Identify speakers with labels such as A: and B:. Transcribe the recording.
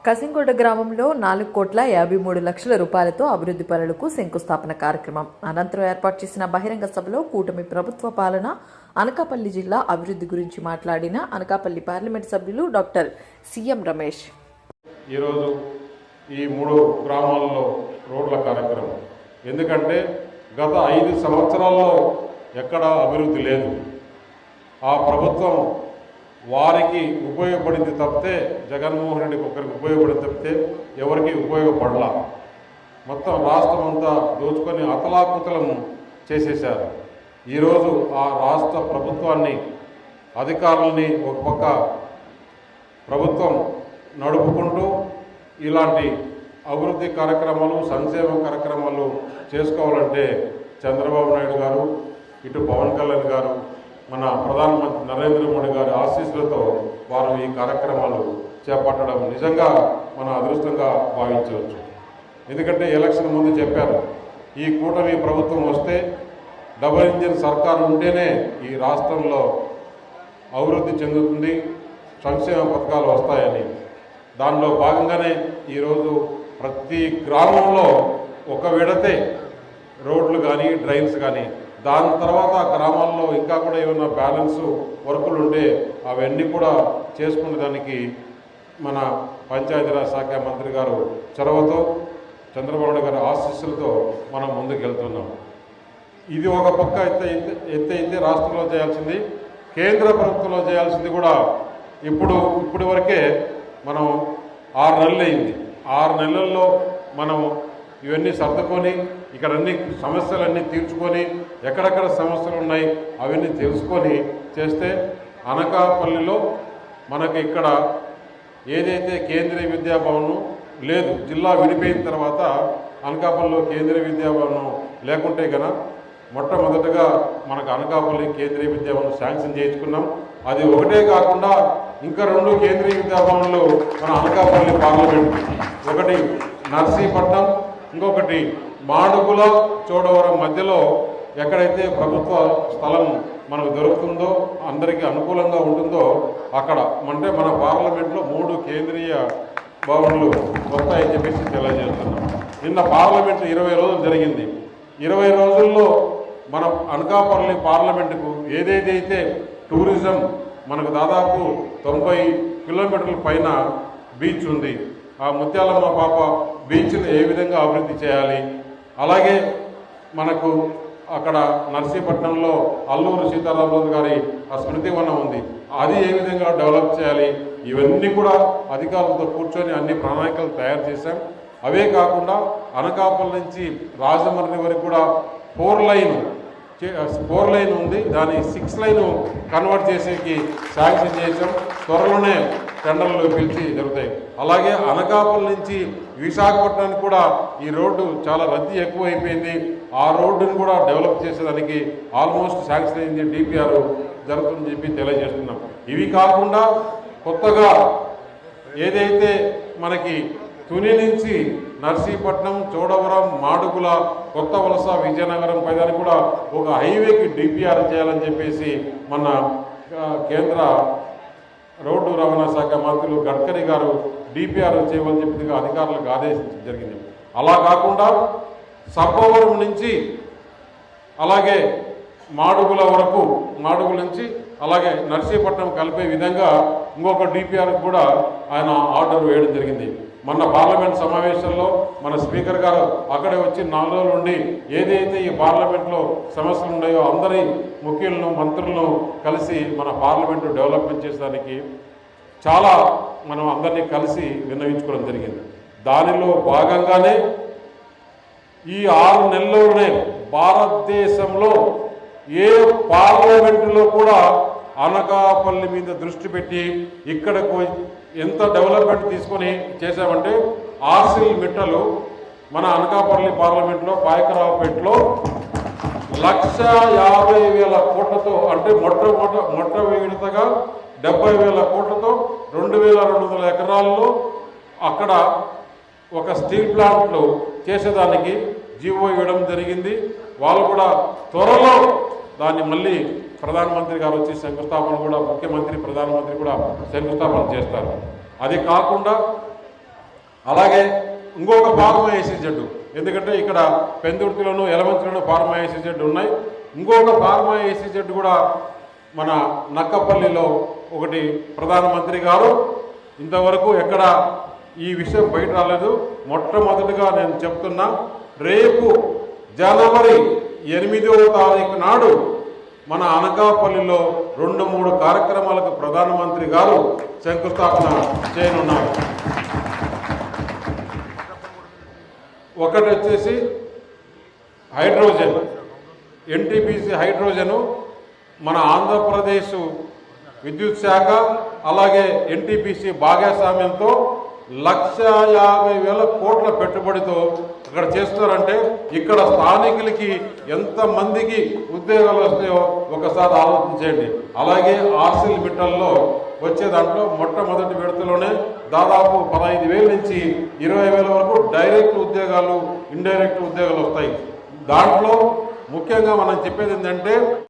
A: కసింగొండ గ్రామంలో 4,53,00,000 రూపాయలతో అభివృద్ధి పనులకు శంకుస్థాపన కార్యక్రమం అనంతరం ఏర్పాటు చేసిన బహిరంగ సభలో కూటమి ప్రభుత్వ పాలన అనకాపల్లి జిల్లా అభివృద్ధి గురించి మాట్లాడిన అనకాపల్లి పార్లమెంట్ సభ్యులు డాక్టర్ సిఎం రమేష్.
B: ఈరోజు ఈ 3 గ్రామాల్లో రోడ్ల కార్యక్రమం ఎందుకంటే గత 5 సంవత్సరాల్లో ఎక్కడ అభివృద్ధి లేదు. ఆ ప్రభుత్వం వారికి ఉపయోగపడింది తప్పితే జగన్మోహన్ రెడ్డికి ఒకరికి ఉపయోగపడింది తప్పితే ఎవరికి ఉపయోగపడలా. మొత్తం రాష్ట్రం అంతా దోచుకొని అతలాకుతలం చేసేశారు. ఈరోజు ఆ రాష్ట్ర ప్రభుత్వాన్ని అధికారులని ఒక పక్క ప్రభుత్వం నడుపుకుంటూ ఇలాంటి అభివృద్ధి కార్యక్రమాలు సంక్షేమ కార్యక్రమాలు చేసుకోవాలంటే చంద్రబాబు నాయుడు గారు, ఇటు పవన్ కళ్యాణ్ గారు, మన ప్రధానమంత్రి నరేంద్ర మోడీ గారి ఆశీస్సులతో వారు ఈ కార్యక్రమాలు చేపట్టడం నిజంగా మన అదృష్టంగా భావించవచ్చు. ఎందుకంటే ఎలక్షన్ ముందు చెప్పారు, ఈ కూటమి ప్రభుత్వం వస్తే డబుల్ ఇంజిన్ సర్కారు ఉంటేనే ఈ రాష్ట్రంలో అభివృద్ధి చెందుతుంది, సంక్షేమ పథకాలు వస్తాయని. దానిలో భాగంగానే ఈరోజు ప్రతి గ్రామంలో ఒక విడతే రోడ్లు కానీ డ్రైన్స్ కానీ, దాని తర్వాత గ్రామాల్లో ఇంకా కూడా ఏమైనా బ్యాలెన్స్ వర్కులు ఉంటే అవన్నీ కూడా చేసుకునే దానికి మన పంచాయతీరాజ్ శాఖ మంత్రి గారు చొరవతో చంద్రబాబు నాయుడు గారి ఆశీస్సులతో మనం ముందుకెళ్తున్నాం. ఇది ఒక పక్క ఎత్తైతే రాష్ట్రంలో చేయాల్సింది, కేంద్ర ప్రభుత్వంలో చేయాల్సింది కూడా ఇప్పటి వరకే మనం 6 నెలలు అయింది. 6 నెలల్లో మనం ఇవన్నీ సర్దుకొని ఇక్కడ అన్ని సమస్యలన్నీ తీర్చుకొని ఎక్కడెక్కడ సమస్యలు ఉన్నాయి అవన్నీ తెలుసుకొని చేస్తే అనకాపల్లిలో మనకి ఇక్కడ ఏదైతే కేంద్రీయ విద్యాభవనం లేదు, జిల్లా విడిపోయిన తర్వాత అనకాపల్లిలో కేంద్రీయ విద్యాభవనం లేకుంటే కనుక మొట్టమొదటగా మనకు అనకాపల్లి కేంద్రీయ విద్యాభవనం శాంక్షన్ చేయించుకున్నాం. అది ఒకటే కాకుండా ఇంకా 2 కేంద్రీయ విద్యాభవనాలు మన అనకాపల్లి పార్లమెంట్, ఒకటి నర్సీపట్నం, ఇంకొకటి మాడుగుల చోడవరం మధ్యలో ఎక్కడైతే ప్రభుత్వ స్థలం మనకు దొరుకుతుందో అందరికీ అనుకూలంగా ఉంటుందో అక్కడ అంటే మన పార్లమెంట్లో 3 కేంద్రీయ భవనాలు వస్తాయని చెప్పేసి తెలియజేస్తున్నాం. నిన్న పార్లమెంట్ 20 రోజులు జరిగింది. 20 రోజుల్లో మనం అనకాపల్లి పార్లమెంటుకు ఏదేదైతే టూరిజం మనకు దాదాపు 90 కిలోమీటర్ల పైన బీచ్ ఉంది, ఆ ముత్యాలమ్మ పాప బీచ్ని ఏ విధంగా అభివృద్ధి చేయాలి, అలాగే మనకు అక్కడ నర్సీపట్నంలో అల్లూరు సీతారామరాజు గారి ఆ స్మృతి వనం ఉంది, అది ఏ విధంగా డెవలప్ చేయాలి, ఇవన్నీ కూడా అధికారులతో కూర్చొని అన్ని ప్రణాళికలు తయారు చేశాం. అవే కాకుండా అనకాపల్లి నుంచి రాజమండ్రి వరకు కూడా 4 లైన్ ఉంది, దాన్ని 6 లైన్ కన్వర్ట్ చేసేకి శాంక్షన్ చేసాం. త్వరలోనే టెండర్లు పిలిచి జరుగుతాయి. అలాగే అనకాపల్లి నుంచి విశాఖపట్నానికి కూడా ఈ రోడ్డు చాలా రద్దీ ఎక్కువైపోయింది, ఆ రోడ్డును కూడా డెవలప్ చేసేదానికి ఆల్మోస్ట్ శాంక్షన్ అయింది, డిపిఆర్ జరుగుతుందని చెప్పి తెలియజేస్తున్నాం. ఇవి కాకుండా కొత్తగా ఏదైతే మనకి తుని నుంచి నర్సీపట్నం, చోడవరం, మాడుగుల, కొత్త వలస, విజయనగరం పైదానికి కూడా ఒక హైవేకి డిపిఆర్ చేయాలని చెప్పేసి మన కేంద్ర రోడ్డు రవాణా శాఖ మంత్రులు గడ్కరీ గారు డిపిఆర్ చేయమని చెప్పి అధికారులకు ఆదేశించడం జరిగింది. అలా కాకుండా సర్పవరం నుంచి అలాగే మాడుగుల వరకు, మాడుగుల నుంచి అలాగే నర్సీపట్నం కలిపే విధంగా ఇంకొక డిపిఆర్ కూడా ఆయన ఆర్డర్ వేయడం జరిగింది. మొన్న పార్లమెంట్ సమావేశంలో మన స్పీకర్ గారు అక్కడే వచ్చి 4 రోజులు ఉండి ఏదైతే ఈ పార్లమెంట్లో సమస్యలు ఉన్నాయో అందరి ముఖ్యులను మంత్రులను కలిసి మన పార్లమెంటు డెవలప్మెంట్ చేసేదానికి చాలా మనం అందరినీ కలిసి విన్నవించుకోవడం జరిగింది. దానిలో భాగంగానే ఈ 6 నెలల్లోనే భారతదేశంలో ఏ పార్లమెంటులో కూడా అనకాపల్లి మీద దృష్టి పెట్టి ఇక్కడకు ఎంత డెవలప్మెంట్ తీసుకొని చేశామంటే ఆర్సిల్ మిట్టలు మన అనకాపల్లి పార్లమెంట్లో పాయకరావుపేటలో 1,50,000 కోట్లతో అంటే మొట్ట విడతగా 70,000 కోట్లతో 2,200 ఎకరాల్లో అక్కడ ఒక స్టీల్ ప్లాంట్లు చేసేదానికి జీవో ఇవ్వడం జరిగింది. వాళ్ళు కూడా త్వరలో దాన్ని మళ్ళీ ప్రధానమంత్రి గారు వచ్చి శంకుస్థాపన కూడా, ముఖ్యమంత్రి ప్రధానమంత్రి కూడా శంకుస్థాపన చేస్తారు. అది కాకుండా అలాగే ఇంకొక ఫార్మా ఏసీజెడ్, ఎందుకంటే ఇక్కడ పెందుర్తిలోను ఎలమంచిలోను ఫార్మా ఏసీజెడ్ ఉన్నాయి. ఇంకొక ఫార్మా ఏసీజెడ్ కూడా మన నక్కపల్లిలో ఒకటి ప్రధానమంత్రి గారు ఇంతవరకు ఎక్కడ ఈ విషయం బయట రాలేదు. మొట్టమొదటిగా నేను చెప్తున్నా, రేపు జనవరి 8వ తారీఖు నాడు మన అనకాపల్లిలో 2-3 కార్యక్రమాలకు ప్రధానమంత్రి గారు శంకుస్థాపన చేయనున్నారు. ఒకటి వచ్చేసి హైడ్రోజన్, ఎన్టీపీసీ హైడ్రోజను మన ఆంధ్రప్రదేశ్ విద్యుత్ శాఖ అలాగే ఎన్టీపీసీ భాగస్వామ్యంతో 1,50,000 కోట్ల పెట్టుబడితో అక్కడ చేస్తున్నారంటే ఇక్కడ స్థానికులకి ఎంతమందికి ఉద్యోగాలు వస్తాయో ఒకసారి ఆలోచించండి. అలాగే ఆర్సిల్ మిట్టల్లో వచ్చే దాంట్లో మొట్టమొదటి విడతలోనే దాదాపు 15,000 నుంచి 20,000 వరకు డైరెక్ట్ ఉద్యోగాలు, ఇండైరెక్ట్ ఉద్యోగాలు వస్తాయి. దాంట్లో ముఖ్యంగా మనం చెప్పేది ఏంటంటే